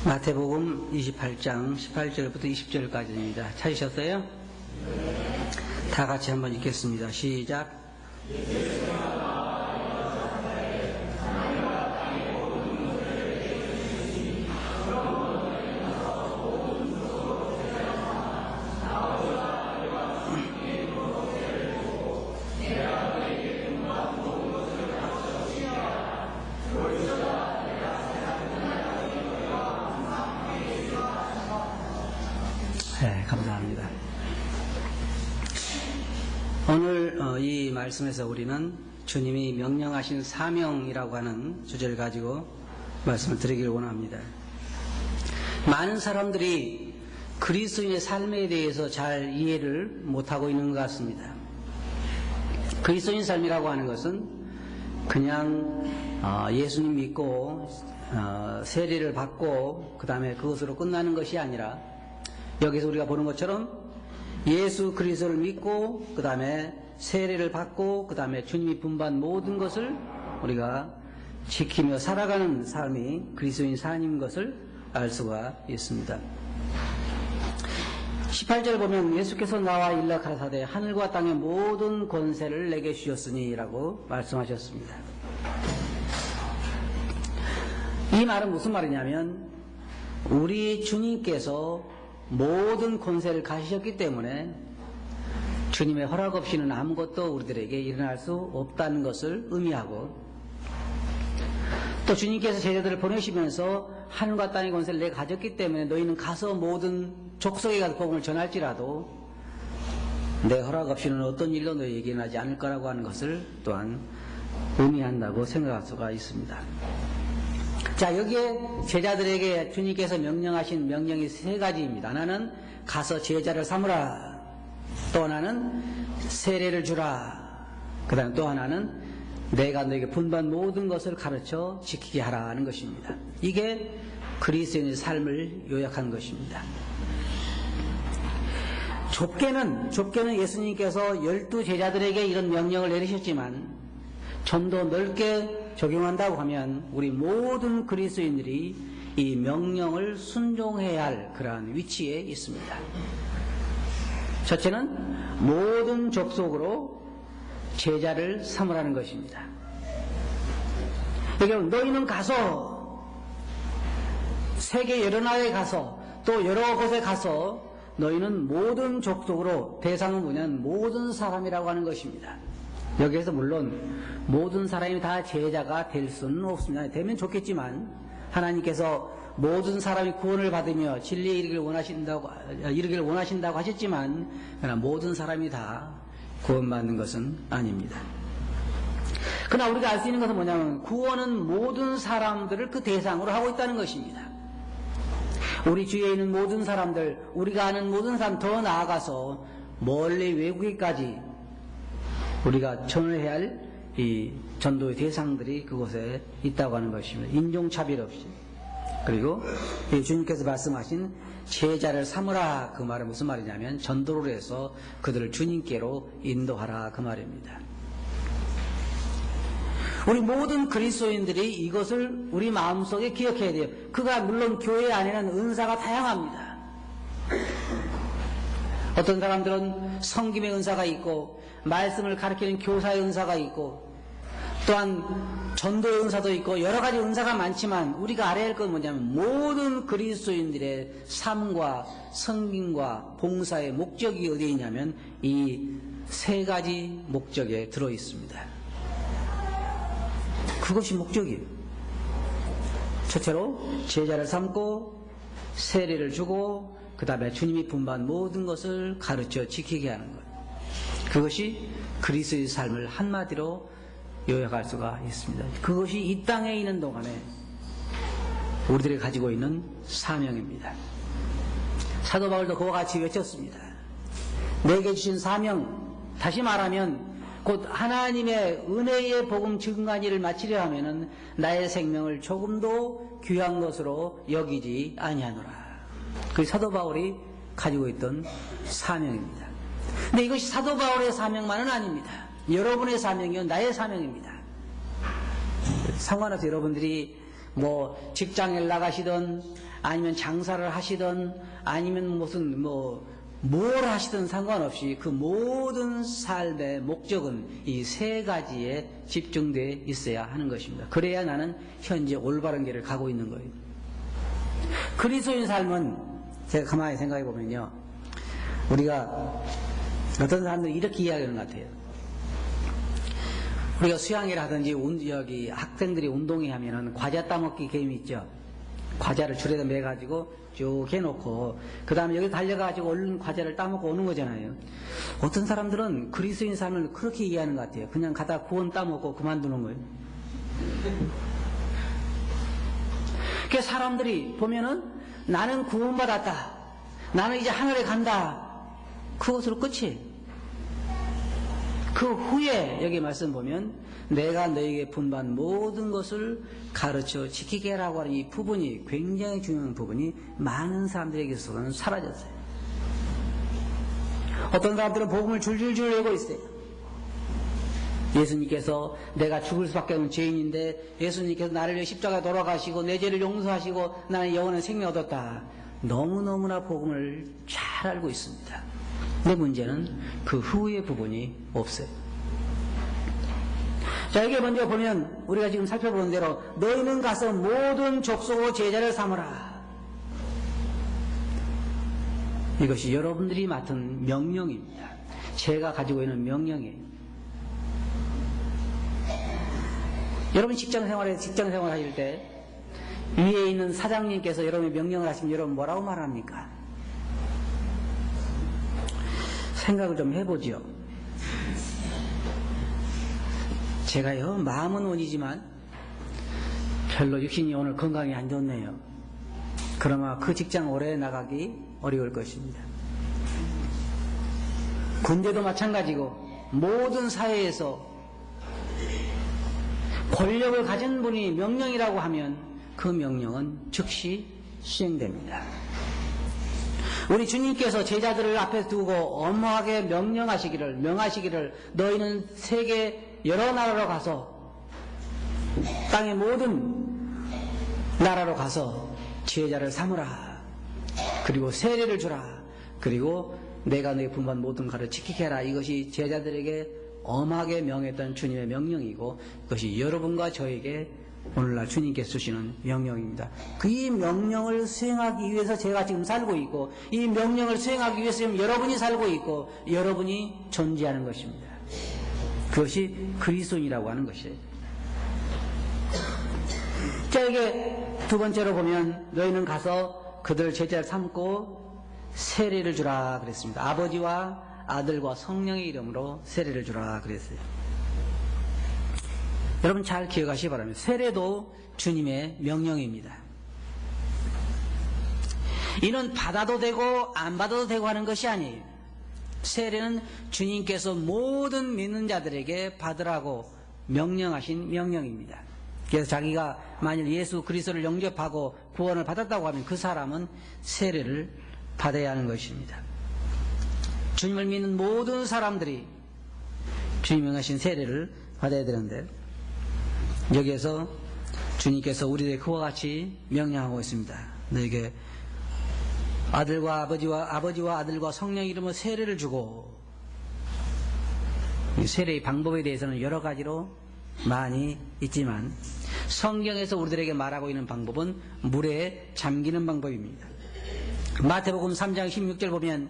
마태복음 28장 18절부터 20절까지입니다. 찾으셨어요? 다 같이 한번 읽겠습니다. 시작. 네, 감사합니다. 오늘 이 말씀에서 우리는 주님이 명령하신 사명이라고 하는 주제를 가지고 말씀을 드리기를 원합니다. 많은 사람들이 그리스도인의 삶에 대해서 잘 이해를 못하고 있는 것 같습니다. 그리스도인 삶이라고 하는 것은 그냥 예수님 믿고 세례를 받고 그 다음에 그것으로 끝나는 것이 아니라 여기서 우리가 보는 것처럼 예수 그리스도를 믿고 그 다음에 세례를 받고 그 다음에 주님이 분부한 모든 것을 우리가 지키며 살아가는 삶이 그리스도인 삶인 것을 알 수가 있습니다. 18절 보면 예수께서 나와 일러 가라사대 하늘과 땅의 모든 권세를 내게 주셨으니 라고 말씀하셨습니다. 이 말은 무슨 말이냐면 우리 주님께서 모든 권세를 가지셨기 때문에 주님의 허락 없이는 아무것도 우리들에게 일어날 수 없다는 것을 의미하고, 또 주님께서 제자들을 보내시면서 하늘과 땅의 권세를 내가 가졌기 때문에 너희는 가서 모든 족속에 가서 복음을 전할지라도 내 허락 없이는 어떤 일도 너희에게 일어나지 않을 거라고 하는 것을 또한 의미한다고 생각할 수가 있습니다. 자, 여기에 제자들에게 주님께서 명령하신 명령이 세 가지입니다. 하나는 가서 제자를 삼으라. 또 하나는 세례를 주라. 그 다음 또 하나는 내가 너에게 분부한 모든 것을 가르쳐 지키게 하라는 것입니다. 이게 그리스도인의 삶을 요약한 것입니다. 좁게는 예수님께서 12 제자들에게 이런 명령을 내리셨지만 좀 더 넓게 적용한다고 하면 우리 모든 그리스도인들이 이 명령을 순종해야 할 그러한 위치에 있습니다. 첫째는 모든 족속으로 제자를 삼으라는 것입니다. 여러분, 너희는 가서 세계 여러 나라에 가서 또 여러 곳에 가서 너희는 모든 족속으로, 대상은 뭐냐면 모든 사람이라고 하는 것입니다. 여기에서 물론 모든 사람이 다 제자가 될 수는 없습니다. 되면 좋겠지만 하나님께서 모든 사람이 구원을 받으며 진리에 이르기를 원하신다고 하셨지만 그러나 모든 사람이 다 구원받는 것은 아닙니다. 그러나 우리가 알 수 있는 것은 뭐냐면 구원은 모든 사람들을 그 대상으로 하고 있다는 것입니다. 우리 주위에 있는 모든 사람들, 우리가 아는 모든 사람, 더 나아가서 멀리 외국에까지 우리가 전해야 할 이 전도의 대상들이 그곳에 있다고 하는 것입니다. 인종차별 없이. 그리고 주님께서 말씀하신 제자를 삼으라, 그 말은 무슨 말이냐면 전도를 해서 그들을 주님께로 인도하라, 그 말입니다. 우리 모든 그리스도인들이 이것을 우리 마음속에 기억해야 돼요. 그가 물론 교회 안에는 은사가 다양합니다. 어떤 사람들은 성김의 은사가 있고 말씀을 가르치는 교사의 은사가 있고 또한 전도의 은사도 있고 여러 가지 은사가 많지만 우리가 알아야 할 건 뭐냐면 모든 그리스도인들의 삶과 성김과 봉사의 목적이 어디에 있냐면 이 세 가지 목적에 들어 있습니다. 그것이 목적이에요. 첫째로 제자를 삼고 세례를 주고 그 다음에 주님이 분부한 모든 것을 가르쳐 지키게 하는 것. 그것이 그리스도의 삶을 한마디로 요약할 수가 있습니다. 그것이 이 땅에 있는 동안에 우리들이 가지고 있는 사명입니다. 사도 바울도 그와 같이 외쳤습니다. 내게 주신 사명, 다시 말하면 곧 하나님의 은혜의 복음 증거한 일을 마치려 하면은 나의 생명을 조금도 귀한 것으로 여기지 아니하노라. 그게 사도 바울이 가지고 있던 사명입니다. 근데 이것이 사도 바울의 사명만은 아닙니다. 여러분의 사명이요, 나의 사명입니다. 상관없이 여러분들이 뭐 직장에 나가시든 아니면 장사를 하시든 아니면 무슨 뭘 하시든 상관없이 그 모든 삶의 목적은 이 세 가지에 집중되어 있어야 하는 것입니다. 그래야 나는 현재 올바른 길을 가고 있는 거예요. 그리스도인 삶은 제가 가만히 생각해 보면요, 우리가 어떤 사람들이 이렇게 이야기하는 것 같아요. 우리가 수양이라든지 여기 학생들이 운동회 하면은 과자 따먹기 게임이 있죠. 과자를 줄에다 매가지고 쭉 해놓고 그 다음에 여기 달려가지고 얼른 과자를 따먹고 오는 거잖아요. 어떤 사람들은 그리스도인 삶을 그렇게 이해하는 것 같아요. 그냥 가다 구원 따먹고 그만두는 거예요. 그 사람들이 보면은 나는 구원받았다, 나는 이제 하늘에 간다, 그것으로 끝이에요. 그 후에 여기 말씀 보면 내가 너에게 분반 모든 것을 가르쳐 지키게 하라고 하는 이 부분이 굉장히 중요한 부분이 많은 사람들에게서는 사라졌어요. 어떤 사람들은 복음을 줄줄줄 외우고 있어요. 예수님께서 내가 죽을 수밖에 없는 죄인인데 예수님께서 나를 위해 십자가에 돌아가시고 내 죄를 용서하시고 나는 영원한 생명 얻었다. 너무너무나 복음을 잘 알고 있습니다. 근데 문제는 그 후의 부분이 없어요. 자, 이게 먼저 보면 우리가 지금 살펴보는 대로 너희는 가서 모든 족속으로 제자를 삼으라. 이것이 여러분들이 맡은 명령입니다. 제가 가지고 있는 명령이에요. 여러분 직장 생활 하실 때 위에 있는 사장님께서 여러분의 명령을 하시면 여러분 뭐라고 말합니까? 생각을 좀 해보죠. 제가요, 마음은 원이지만 별로 육신이 오늘 건강이 안 좋네요. 그러면 그 직장 오래 나가기 어려울 것입니다. 군대도 마찬가지고 모든 사회에서 권력을 가진 분이 명령이라고 하면 그 명령은 즉시 시행됩니다. 우리 주님께서 제자들을 앞에 두고 엄하게 명하시기를 너희는 세계 여러 나라로 가서 땅의 모든 나라로 가서 제자를 삼으라. 그리고 세례를 주라. 그리고 내가 너희 분반 모든 가를 지키게 하라. 이것이 제자들에게 엄하게 명했던 주님의 명령이고 그것이 여러분과 저에게 오늘날 주님께서 주시는 명령입니다. 이 명령을 수행하기 위해서 제가 지금 살고 있고 이 명령을 수행하기 위해서 지금 여러분이 살고 있고 여러분이 존재하는 것입니다. 그것이 그리스도인이라고 하는 것이에요. 자, 이게 두 번째로 보면 너희는 가서 그들 제자를 삼고 세례를 주라 그랬습니다. 아버지와 아들과 성령의 이름으로 세례를 주라 그랬어요. 여러분 잘 기억하시기 바랍니다. 세례도 주님의 명령입니다. 이는 받아도 되고 안 받아도 되고 하는 것이 아니에요. 세례는 주님께서 모든 믿는 자들에게 받으라고 명령하신 명령입니다. 그래서 자기가 만일 예수 그리스도를 영접하고 구원을 받았다고 하면 그 사람은 세례를 받아야 하는 것입니다. 주님을 믿는 모든 사람들이 주님이 명하신 세례를 받아야 되는데 여기에서 주님께서 우리에게 그와 같이 명령하고 있습니다. 너에게 아버지와 아들과 성령 이름으로 세례를 주고, 이 세례의 방법에 대해서는 여러 가지로 많이 있지만 성경에서 우리들에게 말하고 있는 방법은 물에 잠기는 방법입니다. 마태복음 3장 16절 보면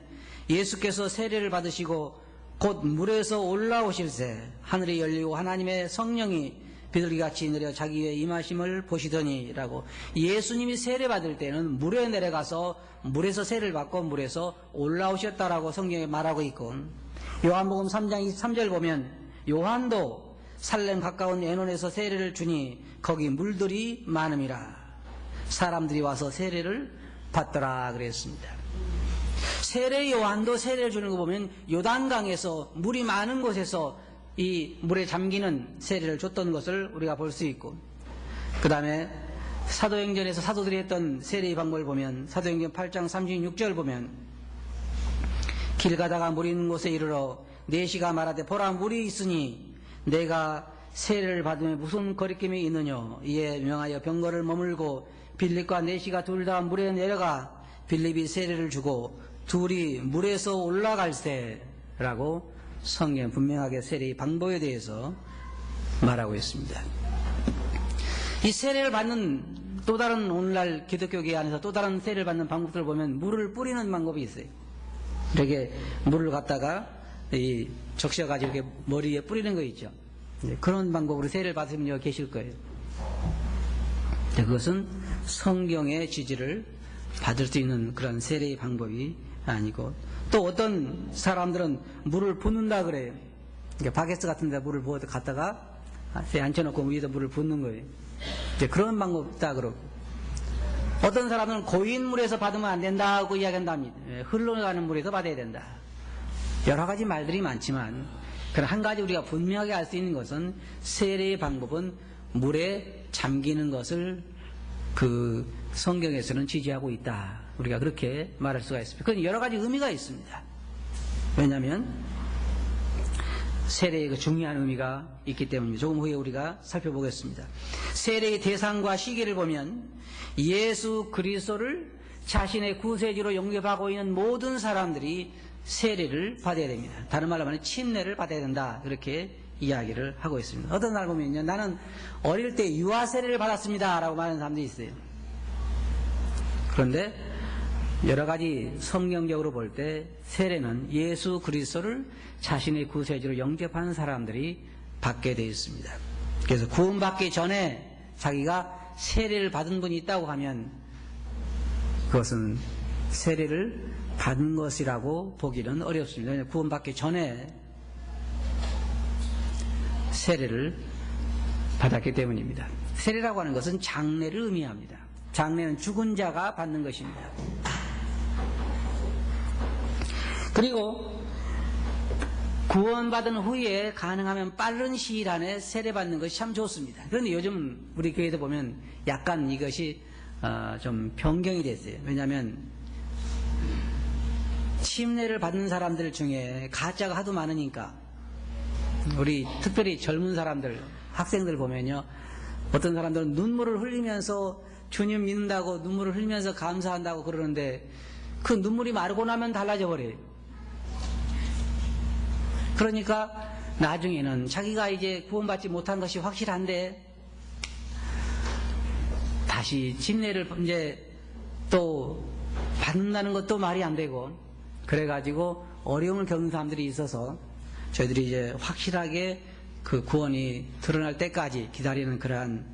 예수께서 세례를 받으시고 곧 물에서 올라오실새 하늘이 열리고 하나님의 성령이 비둘기같이 내려 자기 위에 임하심을 보시더니 라고, 예수님이 세례 받을 때는 물에 내려가서 물에서 세례를 받고 물에서 올라오셨다라고 성경에 말하고 있고, 요한복음 3장 23절 보면 요한도 살렘 가까운 에논에서 세례를 주니 거기 물들이 많음이라 사람들이 와서 세례를 받더라 그랬습니다. 세례 요한도 세례를 주는 거 보면 요단강에서 물이 많은 곳에서 이 물에 잠기는 세례를 줬던 것을 우리가 볼 수 있고, 그 다음에 사도행전에서 사도들이 했던 세례의 방법을 보면 사도행전 8장 36절 보면 길 가다가 물 있는 곳에 이르러 내시가 말하되 보라 물이 있으니 내가 세례를 받으면 무슨 거리낌이 있느냐. 이에 명하여 병거를 머물고 빌립과 내시가 둘 다 물에 내려가 빌립이 세례를 주고 둘이 물에서 올라갈세라고 성경 분명하게 세례의 방법에 대해서 말하고 있습니다. 이 세례를 받는 또 다른 오늘날 기독교계 안에서 또 다른 세례를 받는 방법들을 보면 물을 뿌리는 방법이 있어요. 이렇게 물을 갖다가 적셔가지고 이렇게 머리에 뿌리는 거 있죠. 그런 방법으로 세례를 받으신 분 계실 거예요. 그것은 성경의 지지를 받을 수 있는 그런 세례의 방법이 아니고, 또 어떤 사람들은 물을 붓는다 그래요. 그러니까 바게트 같은 데 물을 부어 갖다가 앉혀놓고 위에다 물을 붓는 거예요. 그런 방법 있다 그러고, 어떤 사람은 고인 물에서 받으면 안 된다고 이야기한답니다. 흘러가는 물에서 받아야 된다. 여러 가지 말들이 많지만, 그러나 한 가지 우리가 분명하게 알 수 있는 것은 세례의 방법은 물에 잠기는 것을 그 성경에서는 지지하고 있다. 우리가 그렇게 말할 수가 있습니다. 그건 여러 가지 의미가 있습니다. 왜냐하면 세례의 그 중요한 의미가 있기 때문입니다. 조금 후에 우리가 살펴보겠습니다. 세례의 대상과 시기를 보면 예수 그리스도를 자신의 구세주로 영접하고 있는 모든 사람들이 세례를 받아야 됩니다. 다른 말로 하면 침례를 받아야 된다. 그렇게 이야기를 하고 있습니다. 어떤 날 보면요, 나는 어릴 때 유아 세례를 받았습니다 라고 말하는 사람들이 있어요. 그런데 여러 가지 성경적으로 볼 때 세례는 예수 그리스도를 자신의 구세주로 영접하는 사람들이 받게 되어 있습니다. 그래서 구원받기 전에 자기가 세례를 받은 분이 있다고 하면 그것은 세례를 받은 것이라고 보기는 어렵습니다. 왜냐하면 구원받기 전에 세례를 받았기 때문입니다. 세례라고 하는 것은 장례를 의미합니다. 장례는 죽은 자가 받는 것입니다. 그리고 구원받은 후에 가능하면 빠른 시일 안에 세례받는 것이 참 좋습니다. 그런데 요즘 우리 교회도 보면 약간 이것이 좀 변경이 됐어요. 왜냐하면 침례를 받는 사람들 중에 가짜가 하도 많으니까, 우리 특별히 젊은 사람들, 학생들 보면요, 어떤 사람들은 눈물을 흘리면서 주님 믿는다고 눈물을 흘리면서 감사한다고 그러는데 그 눈물이 마르고 나면 달라져 버려요. 그러니까 나중에는 자기가 이제 구원받지 못한 것이 확실한데 다시 침례를 이제 또 받는다는 것도 말이 안 되고, 그래가지고 어려움을 겪는 사람들이 있어서 저희들이 이제 확실하게 그 구원이 드러날 때까지 기다리는 그러한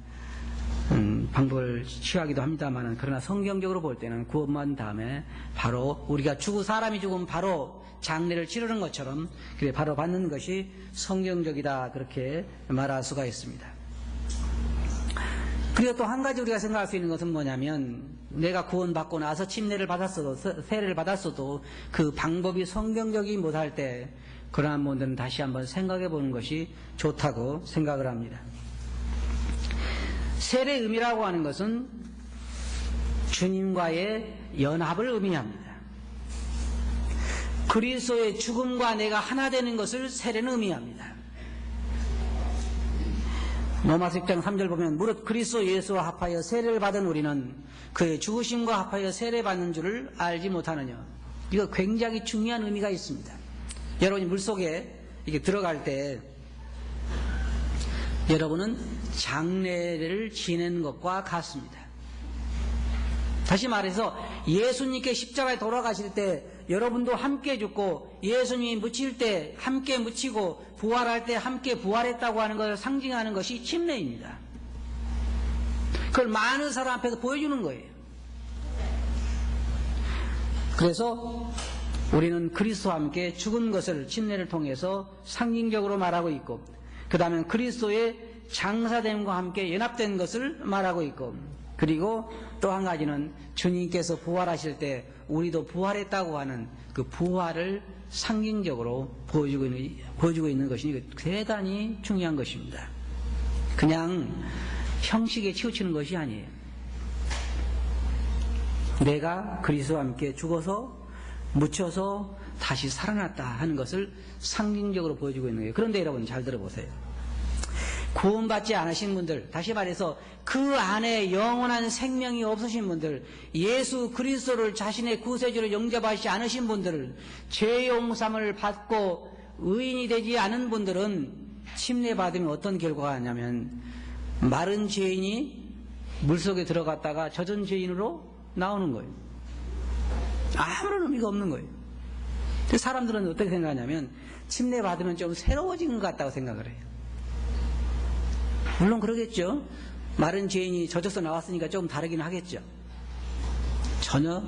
방법을 취하기도 합니다만, 그러나 성경적으로 볼 때는 구원받은 다음에 바로 우리가 사람이 죽으면 바로 장례를 치르는 것처럼 그래 바로 받는 것이 성경적이다, 그렇게 말할 수가 있습니다. 그리고 또 한 가지 우리가 생각할 수 있는 것은 뭐냐면, 내가 구원받고 나서 침례를 받았어도 세례를 받았어도 그 방법이 성경적이지 못할 때 그러한 분들은 다시 한번 생각해 보는 것이 좋다고 생각을 합니다. 세례의 의미라고 하는 것은 주님과의 연합을 의미합니다. 그리스도의 죽음과 내가 하나 되는 것을 세례는 의미합니다. 로마서 6장 3절 보면 무릇 그리스도 예수와 합하여 세례를 받은 우리는 그의 죽으심과 합하여 세례받는 줄을 알지 못하느냐. 이거 굉장히 중요한 의미가 있습니다. 여러분이 물속에 이렇게 들어갈 때 여러분은 장례를 지낸 것과 같습니다. 다시 말해서 예수님께 십자가에 돌아가실 때 여러분도 함께 죽고 예수님이 묻힐 때 함께 묻히고 부활할 때 함께 부활했다고 하는 것을 상징하는 것이 침례입니다. 그걸 많은 사람 앞에서 보여주는 거예요. 그래서 우리는 그리스도와 함께 죽은 것을 침례를 통해서 상징적으로 말하고 있고, 그 다음에 그리스도의 장사됨과 함께 연합된 것을 말하고 있고, 그리고 또 한 가지는 주님께서 부활하실 때 우리도 부활했다고 하는 그 부활을 상징적으로 보여주고 있는 것이 대단히 중요한 것입니다. 그냥 형식에 치우치는 것이 아니에요. 내가 그리스도와 함께 죽어서 묻혀서 다시 살아났다 하는 것을 상징적으로 보여주고 있는 거예요. 그런데 여러분 잘 들어보세요. 구원받지 않으신 분들, 다시 말해서 그 안에 영원한 생명이 없으신 분들, 예수 그리스도를 자신의 구세주로 영접하시지 않으신 분들, 죄 용서함을 받고 의인이 되지 않은 분들은 침례받으면 어떤 결과가 있냐면 마른 죄인이 물속에 들어갔다가 젖은 죄인으로 나오는 거예요. 아무런 의미가 없는 거예요. 사람들은 어떻게 생각하냐면 침례받으면 좀 새로워진 것 같다고 생각을 해요. 물론 그러겠죠. 마른 죄인이 젖어서 나왔으니까 좀 다르긴 하겠죠. 전혀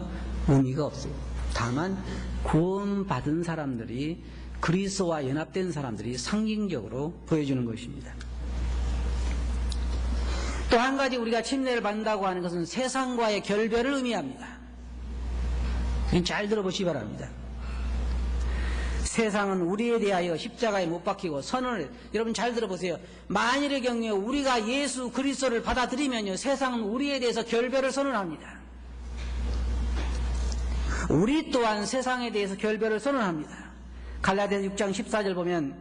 의미가 없어요. 다만 구원받은 사람들이, 그리스도와 연합된 사람들이 상징적으로 보여주는 것입니다. 또 한 가지 우리가 침례를 받는다고 하는 것은 세상과의 결별을 의미합니다. 잘 들어보시기 바랍니다. 세상은 우리에 대하여 십자가에 못 박히고 선언을, 여러분 잘 들어보세요. 만일의 경우에 우리가 예수 그리스도를 받아들이면요, 세상은 우리에 대해서 결별을 선언합니다. 우리 또한 세상에 대해서 결별을 선언합니다. 갈라디아서 6장 14절 보면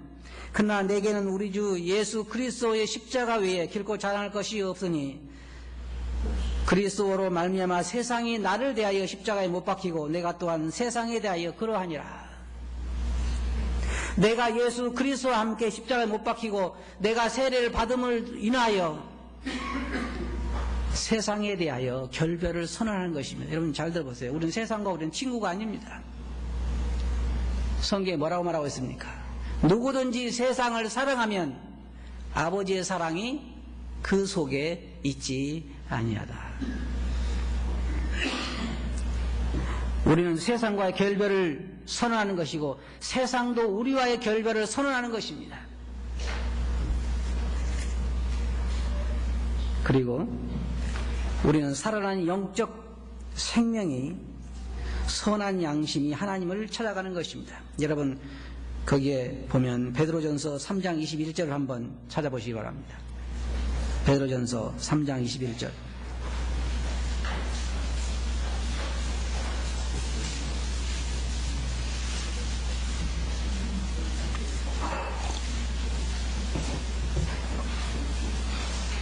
그러나 내게는 우리 주 예수 그리스도의 십자가 외에 결코 자랑할 것이 없으니 그리스도로 말미암아 세상이 나를 대하여 십자가에 못 박히고 내가 또한 세상에 대하여 그러하니라. 내가 예수 그리스도와 함께 십자가에 못 박히고 내가 세례를 받음을 인하여 세상에 대하여 결별을 선언하는 것입니다. 여러분 잘 들어보세요. 우리는 세상과 우리는 친구가 아닙니다. 성경에 뭐라고 말하고 있습니까? 누구든지 세상을 사랑하면 아버지의 사랑이 그 속에 있지 아니하다. 우리는 세상과의 결별을 선언하는 것이고 세상도 우리와의 결별을 선언하는 것입니다. 그리고 우리는 살아난 영적 생명이, 선한 양심이 하나님을 찾아가는 것입니다. 여러분 거기에 보면 베드로전서 3장 21절을 한번 찾아보시기 바랍니다. 베드로전서 3장 21절.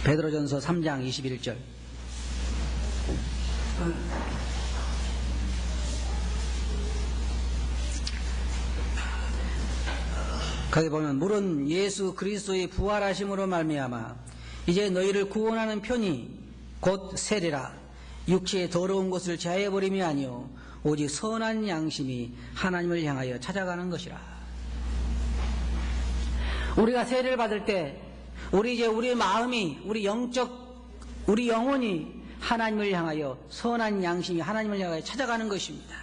베드로전서 3장 21절. 거기 보면 물은 예수 그리스도의 부활하심으로 말미암아 이제 너희를 구원하는 편이 곧 세례라. 육체의 더러운 것을 제하여버림이 아니요 오직 선한 양심이 하나님을 향하여 찾아가는 것이라. 우리가 세례를 받을 때 우리 마음이, 우리 영혼이 하나님을 향하여, 선한 양심이 하나님을 향하여 찾아가는 것입니다.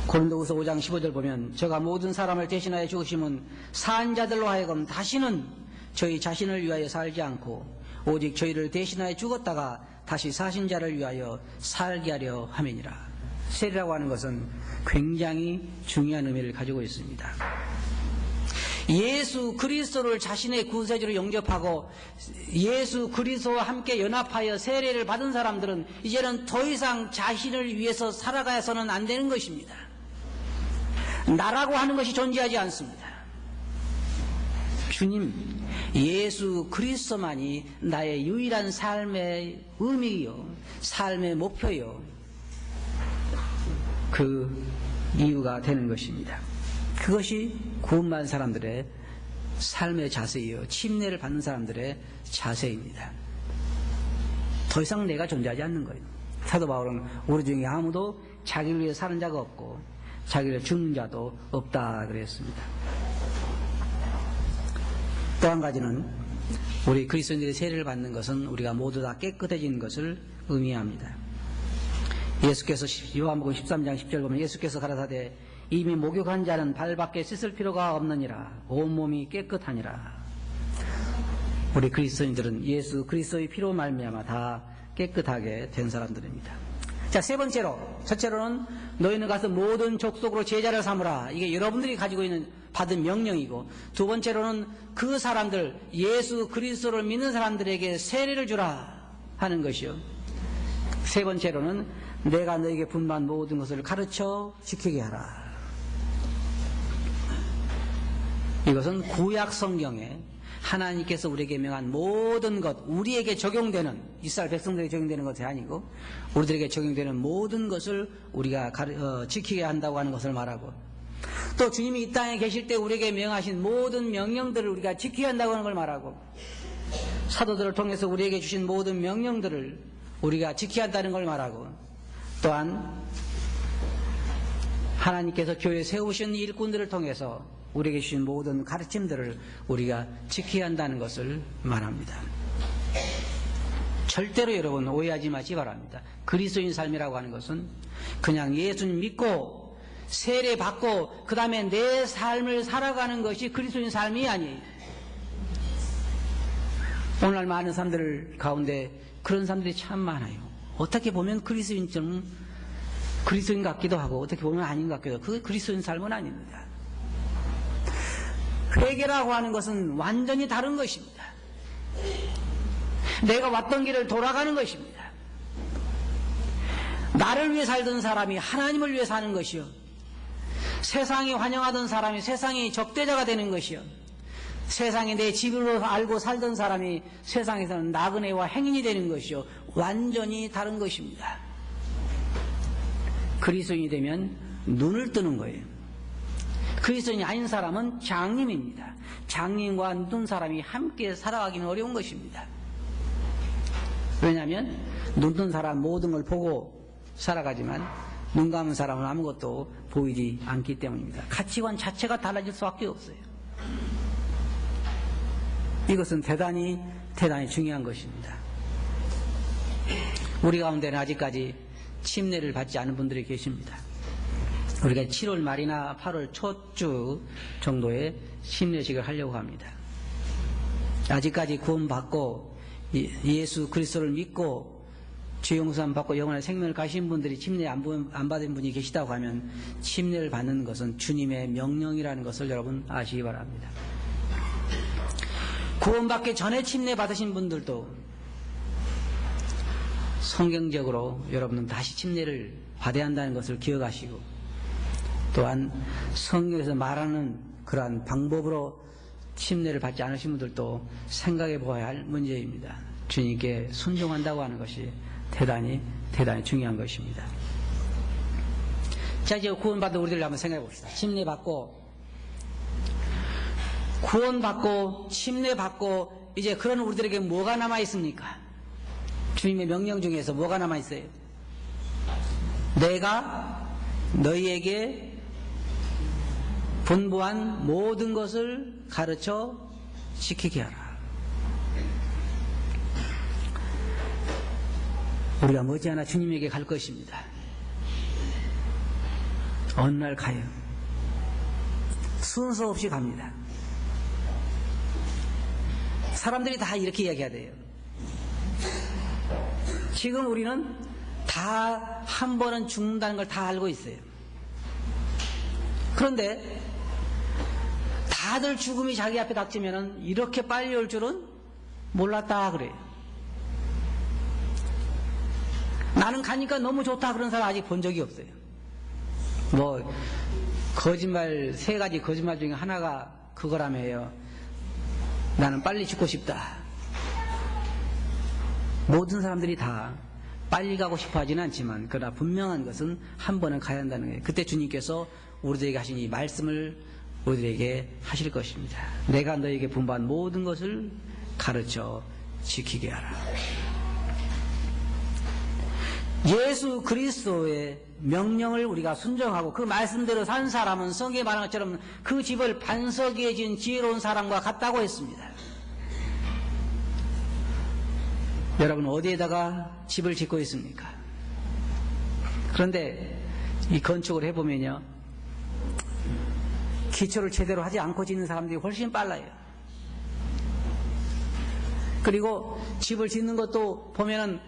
고린도후서 5장 15절 보면 저가 모든 사람을 대신하여 죽으심은 산 자들로 하여금 다시는 저희 자신을 위하여 살지 않고 오직 저희를 대신하여 죽었다가 다시 사신 자를 위하여 살게 하려 함이니라. 세례라고 하는 것은 굉장히 중요한 의미를 가지고 있습니다. 예수 그리스도를 자신의 구세주로 영접하고 예수 그리스도와 함께 연합하여 세례를 받은 사람들은 이제는 더 이상 자신을 위해서 살아가서는 안 되는 것입니다. 나라고 하는 것이 존재하지 않습니다. 주님, 예수 그리스도만이 나의 유일한 삶의 의미요, 삶의 목표요, 그 이유가 되는 것입니다. 그것이 구원받은 사람들의 삶의 자세이요, 침례를 받는 사람들의 자세입니다. 더 이상 내가 존재하지 않는 거예요. 사도 바울은 우리 중에 아무도 자기를 위해 사는 자가 없고 자기를 죽는 자도 없다 그랬습니다. 또 한 가지는 우리 그리스도인들의 세례를 받는 것은 우리가 모두 다 깨끗해진 것을 의미합니다. 예수께서 요한복음 13장 10절 보면 예수께서 가라사대 이미 목욕한 자는 발밖에 씻을 필요가 없느니라. 온몸이 깨끗하니라. 우리 그리스도인들은 예수 그리스도의 피로 말미암아 다 깨끗하게 된 사람들입니다. 자, 세 번째로, 첫째로는 너희는 가서 모든 족속으로 제자를 삼으라. 이게 여러분들이 가지고 있는 받은 명령이고, 두 번째로는 그 사람들, 예수 그리스도를 믿는 사람들에게 세례를 주라 하는 것이요. 세 번째로는 내가 너에게 분부한 모든 것을 가르쳐 지키게 하라. 이것은 구약 성경에 하나님께서 우리에게 명한 모든 것, 우리에게 적용되는, 이스라엘 백성들에게 적용되는 것이 아니고 우리들에게 적용되는 모든 것을 우리가 지키게 한다고 하는 것을 말하고, 또 주님이 이 땅에 계실 때 우리에게 명하신 모든 명령들을 우리가 지켜야 한다고 하는 걸 말하고, 사도들을 통해서 우리에게 주신 모든 명령들을 우리가 지켜야 한다는 걸 말하고, 또한 하나님께서 교회에 세우신 일꾼들을 통해서 우리에게 주신 모든 가르침들을 우리가 지켜야 한다는 것을 말합니다. 절대로 여러분 오해하지 마시기 바랍니다. 그리스도인 삶이라고 하는 것은 그냥 예수님 믿고 세례 받고 그 다음에 내 삶을 살아가는 것이 그리스도인 삶이 아니에요. 오늘날 많은 사람들 가운데 그런 사람들이 참 많아요. 어떻게 보면 그리스도인 같기도 하고 어떻게 보면 아닌 것 같기도 하고, 그게 그리스도인 삶은 아닙니다. 회개라고 하는 것은 완전히 다른 것입니다. 내가 왔던 길을 돌아가는 것입니다. 나를 위해 살던 사람이 하나님을 위해 사는 것이요, 세상이 환영하던 사람이 세상의 적대자가 되는 것이요, 세상에 내 집으로 알고 살던 사람이 세상에서는 나그네와 행인이 되는 것이요, 완전히 다른 것입니다. 그리스도인이 되면 눈을 뜨는 거예요. 그리스도인이 아닌 사람은 장님입니다. 장님과 눈 사람이 함께 살아가기는 어려운 것입니다. 왜냐하면 눈 뜬 사람 모든 걸 보고 살아가지만 눈 감은 사람은 아무것도 보이지 않기 때문입니다. 가치관 자체가 달라질 수밖에 없어요. 이것은 대단히 중요한 것입니다. 우리 가운데는 아직까지 침례를 받지 않은 분들이 계십니다. 우리가 7월 말이나 8월 초주 정도에 침례식을 하려고 합니다. 아직까지 구원받고 예수 그리스도를 믿고 죄 용서함 받고 영원한 생명을 가신 분들이 침례 안 받은 분이 계시다고 하면 침례를 받는 것은 주님의 명령이라는 것을 여러분 아시기 바랍니다. 구원받기 전에 침례 받으신 분들도 성경적으로 여러분은 다시 침례를 받아야 한다는 것을 기억하시고, 또한 성경에서 말하는 그러한 방법으로 침례를 받지 않으신 분들도 생각해 보아야 할 문제입니다. 주님께 순종한다고 하는 것이 대단히 중요한 것입니다. 자, 이제 구원받은 우리들 한번 생각해 봅시다. 구원받고 침례받고 이제 그런 우리들에게 뭐가 남아 있습니까? 주님의 명령 중에서 뭐가 남아 있어요? 내가 너희에게 분부한 모든 것을 가르쳐 지키게 하라. 우리가 머지않아 주님에게 갈 것입니다. 어느 날 가요. 순서 없이 갑니다. 사람들이 다 이렇게 이야기해야 돼요. 지금 우리는 다 한 번은 죽는다는 걸 다 알고 있어요. 그런데 다들 죽음이 자기 앞에 닥치면은 이렇게 빨리 올 줄은 몰랐다 그래요. 나는 가니까 너무 좋다 그런 사람 아직 본 적이 없어요. 거짓말, 3가지 거짓말 중에 하나가 그거라며요. 나는 빨리 죽고 싶다. 모든 사람들이 다 빨리 가고 싶어 하지는 않지만, 그러나 분명한 것은 한 번은 가야 한다는 거예요. 그때 주님께서 우리들에게 하신 이 말씀을 우리들에게 하실 것입니다. 내가 너에게 분부한 모든 것을 가르쳐 지키게 하라. 예수 그리스도의 명령을 우리가 순종하고 그 말씀대로 산 사람은 성경에 말한 것처럼 그 집을 반석 위에 지은 지혜로운 사람과 같다고 했습니다. 여러분 어디에다가 집을 짓고 있습니까? 그런데 이 건축을 해보면요, 기초를 제대로 하지 않고 짓는 사람들이 훨씬 빨라요. 그리고 집을 짓는 것도 보면은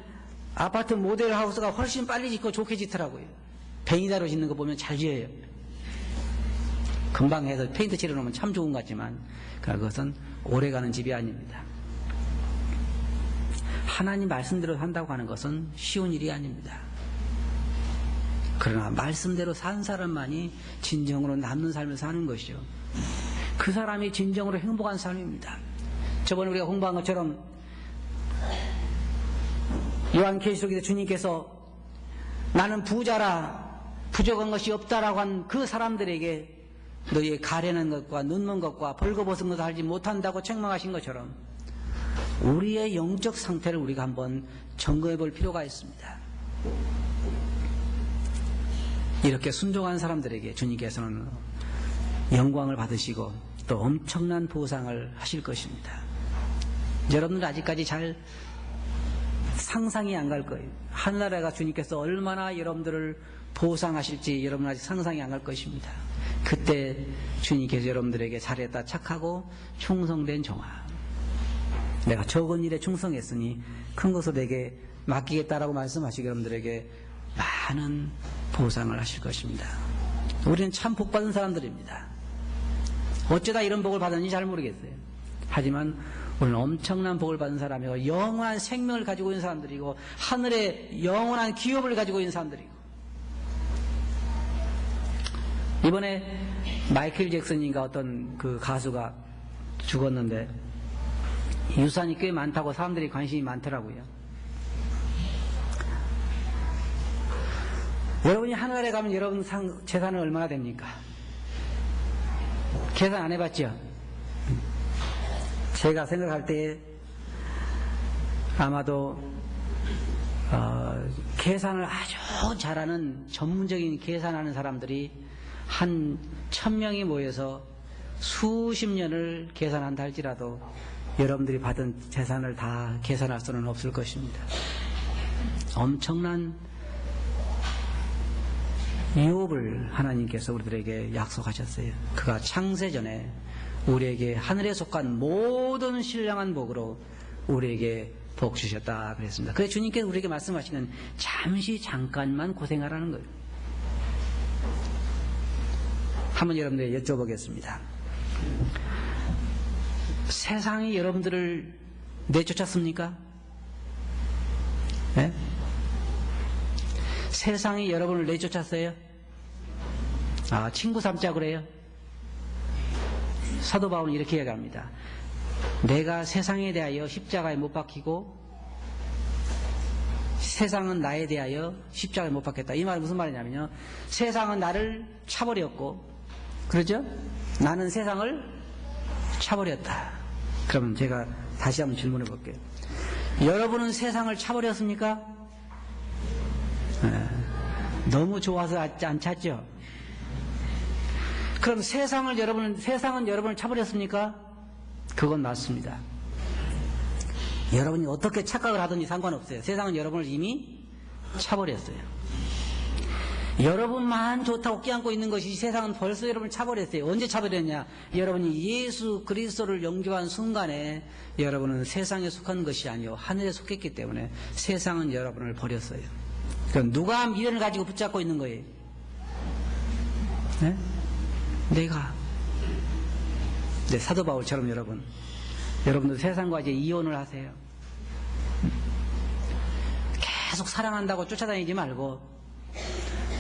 아파트 모델 하우스가 훨씬 빨리 짓고 좋게 짓더라고요. 베니다로 짓는 거 보면 잘 지어요. 금방 해서 페인트 칠해놓으면 참 좋은 것 같지만 그것은 오래가는 집이 아닙니다. 하나님 말씀대로 산다고 하는 것은 쉬운 일이 아닙니다. 그러나 말씀대로 산 사람만이 진정으로 남는 삶을 사는 것이죠. 그 사람이 진정으로 행복한 삶입니다. 저번에 우리가 공부한 것처럼 요한계시록에서 주님께서 나는 부자라 부족한 것이 없다라고 한 그 사람들에게 너희의 가려는 것과 눕는 것과 벌거벗은 것을 알지 못한다고 책망하신 것처럼 우리의 영적 상태를 우리가 한번 점검해 볼 필요가 있습니다. 이렇게 순종한 사람들에게 주님께서는 영광을 받으시고 또 엄청난 보상을 하실 것입니다. 여러분들 아직까지 잘 상상이 안 갈 거예요. 하늘나라가 주님께서 얼마나 여러분들을 보상하실지 여러분 아직 상상이 안 갈 것입니다. 그때 주님께서 여러분들에게 잘했다 착하고 충성된 종아, 내가 적은 일에 충성했으니 큰 것을 내게 맡기겠다라고 말씀하시고 여러분들에게 많은 보상을 하실 것입니다. 우리는 참 복받은 사람들입니다. 어쩌다 이런 복을 받았는지 잘 모르겠어요. 하지만 우리는 엄청난 복을 받은 사람이고 영원한 생명을 가지고 있는 사람들이고 하늘의 영원한 기업을 가지고 있는 사람들이고, 이번에 마이클 잭슨인가 어떤 그 가수가 죽었는데 유산이 꽤 많다고 사람들이 관심이 많더라고요. 여러분이 하늘에 가면 여러분 재산은 얼마나 됩니까? 계산 안 해봤죠? 제가 생각할 때 아마도 계산을 아주 잘하는 전문적인 계산하는 사람들이 한 1000명이 모여서 수십 년을 계산한다 할지라도 여러분들이 받은 재산을 다 계산할 수는 없을 것입니다. 엄청난 유업을 하나님께서 우리들에게 약속하셨어요. 그가 창세전에 우리에게 하늘에 속한 모든 신령한 복으로 우리에게 복 주셨다 그랬습니다. 그래서 주님께서 우리에게 말씀하시는 잠깐만 고생하라는 거예요. 한번 여러분들 여쭤보겠습니다. 세상이 여러분들을 내쫓았습니까? 네? 세상이 여러분을 내쫓았어요? 친구 삼자 그래요? 사도 바울은 이렇게 얘기합니다. 내가 세상에 대하여 십자가에 못 박히고 세상은 나에 대하여 십자가에 못 박혔다. 이 말은 무슨 말이냐면요, 세상은 나를 차버렸고, 그러죠? 나는 세상을 차버렸다. 그러면 제가 다시 한번 질문해 볼게요. 여러분은 세상을 차버렸습니까? 너무 좋아서 안 찾죠? 그럼 세상은 여러분을 차버렸습니까? 그건 맞습니다. 여러분이 어떻게 착각을 하든지 상관없어요. 세상은 여러분을 이미 차버렸어요. 여러분만 좋다고 껴안고 있는 것이 세상은 벌써 여러분을 차버렸어요. 언제 차버렸냐? 여러분이 예수 그리스도를 영접한 순간에 여러분은 세상에 속한 것이 아니요 하늘에 속했기 때문에 세상은 여러분을 버렸어요. 그럼 누가 미련을 가지고 붙잡고 있는 거예요? 네? 내가. 네, 사도 바울처럼 여러분도 세상과 이제 이혼을 하세요. 계속 사랑한다고 쫓아다니지 말고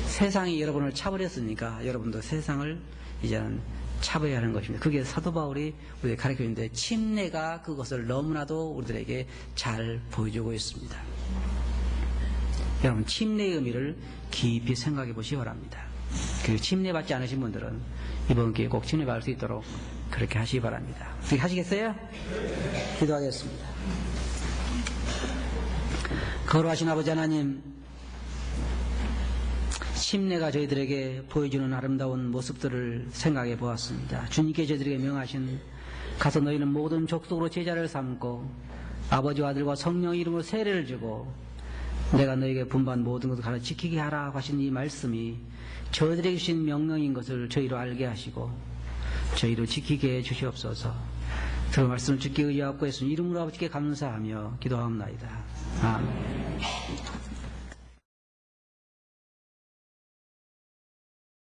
세상이 여러분을 차버렸으니까 여러분도 세상을 이제는 차버려야 하는 것입니다. 그게 사도 바울이 우리에게 가르쳐 있는데 침례가 그것을 너무나도 우리들에게 잘 보여주고 있습니다. 여러분, 침례의 의미를 깊이 생각해 보시기 바랍니다. 그리고 침례 받지 않으신 분들은 이번 기회에 꼭 침례 받을 수 있도록 그렇게 하시기 바랍니다. 그렇게 하시겠어요? 기도하겠습니다. 거룩하신 아버지 하나님, 침례가 저희들에게 보여주는 아름다운 모습들을 생각해 보았습니다. 주님께 저희들에게 명하신 가서 너희는 모든 족속으로 제자를 삼고 아버지와 아들과 성령의 이름으로 세례를 주고 내가 너에게 분반 모든 것을 가르쳐 지키게 하라 하신 이 말씀이 저희들에게 주신 명령인 것을 저희로 알게 하시고 저희로 지키게 해 주시옵소서. 그 말씀을 주께 의하옵고 예수님 이름으로 아버지께 감사하며 기도하옵나이다. 아멘.